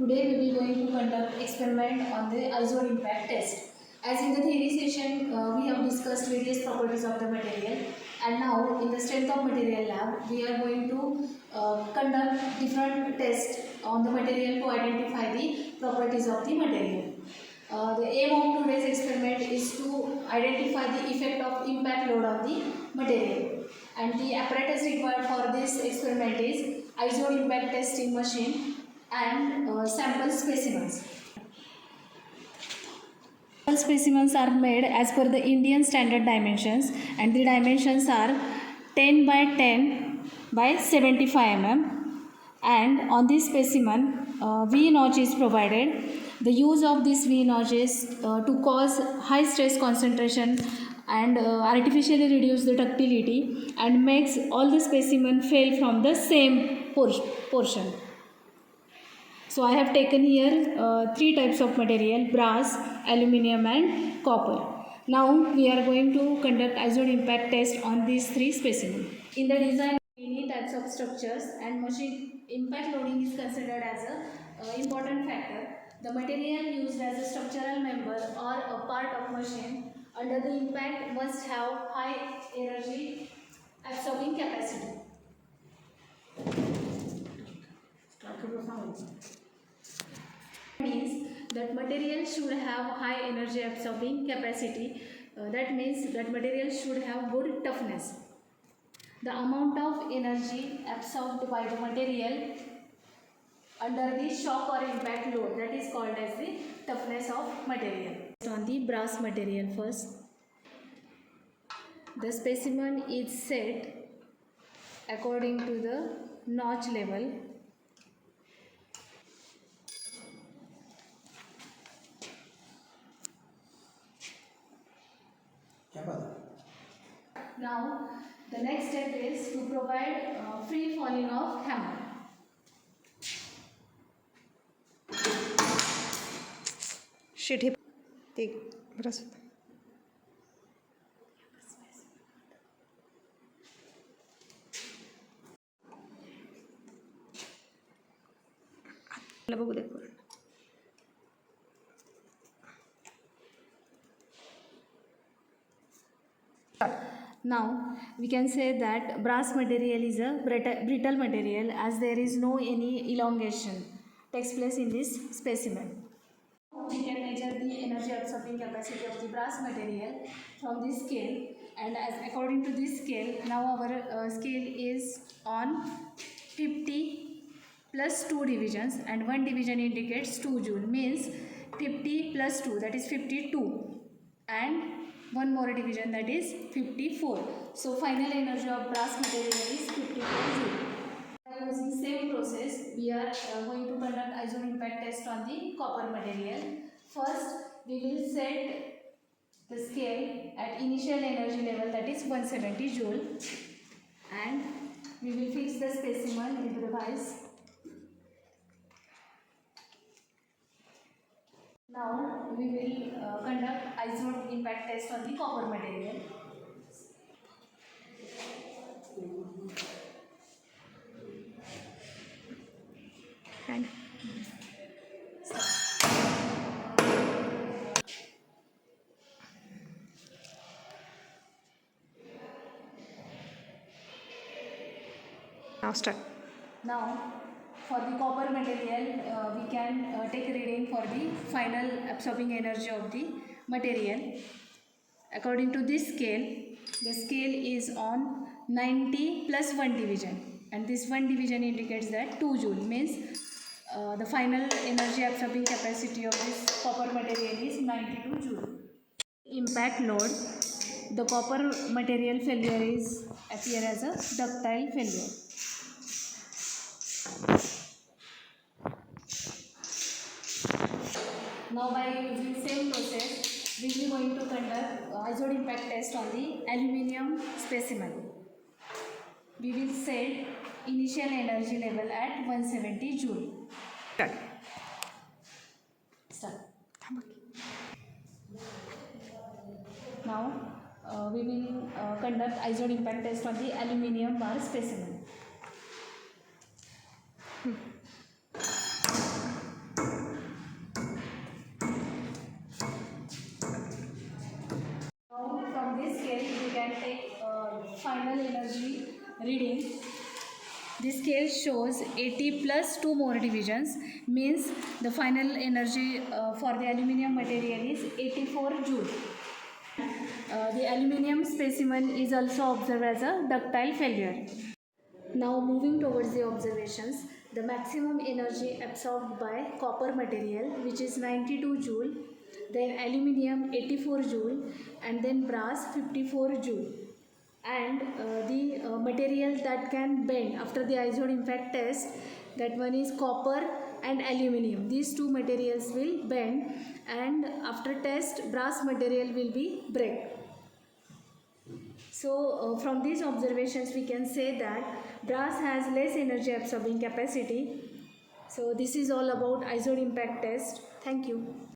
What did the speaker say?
Today we will going to conduct experiment on the isotope impact test. As in the theory session, we have discussed various properties of the material, and now in the strength of material lab, we are going to conduct different tests on the material to identify the properties of the material. The aim of today's experiment is to identify the effect of impact load on the material, and the apparatus required for this experiment is isotope impact testing machine and sample specimens. Sample specimens are made as per the Indian standard dimensions, and the dimensions are 10 by 10 by 75 mm, and on this specimen V notch is provided. The use of this V notch is to cause high stress concentration and artificially reduce the ductility and makes all the specimen fail from the same portion. So I have taken here three types of material: brass, aluminium and copper. Now we are going to conduct isotope impact test on these three specimens. In the design of many types of structures and machine, impact loading is considered as a important factor. The material used as a structural member or a part of machine under the impact must have high energy absorbing capacity. Means that material should have high energy absorbing capacity. That means that material should have good toughness. The amount of energy absorbed by the material under the shock or impact load, that is called as the toughness of material. On the brass material first, the specimen is set according to the notch level. Now the next step is to provide free falling of hammer. Sheet हे ते बरंच बघू दे. Now we can say that brass material is a brittle material, as there is no any elongation takes place in this specimen. We can measure the energy absorbing capacity of the brass material from this scale, and as according to this scale, now our scale is on 50 plus 2 divisions, and one division indicates 2 joule, means 50 plus 2, that is 52, and one more division, that is 54. So final energy of brass material is 54 joule. Using same process, we are going to conduct isotope impact test on the copper material. First, we will set the scale at initial energy level, that is 170 joule, and we will fix the specimen in the device. Now we will conduct isotope impact test on the copper material. And now start. Now, for the copper material, we can take a reading for the final absorbing energy of the material. According to this scale, the scale is on 90 plus 1 division, and this 1 division indicates that 2 joule, means the final energy absorbing capacity of this copper material is 92 joule. Impact load, the copper material failure is appear as a ductile failure. Now by using same process, we will going to conduct isotope impact test on the aluminium specimen. We will set initial energy level at 170 joule. Start. Start. Now we will conduct isotope impact test on the aluminium bar specimen. energy reading. This scale shows 80 plus 2 more divisions, means the final energy for the aluminium material is 84 joule. The aluminium specimen is also observed as a ductile failure. Now moving towards the observations, the maximum energy absorbed by copper material, which is 92 joule, then aluminium 84 joule, and then brass 54 joule. And the material that can bend after the iodide impact test, that one is copper and aluminium. These two materials will bend, and after test brass material will be break. So from these observations we can say that brass has less energy absorbing capacity. So this is all about iodide impact test. Thank you.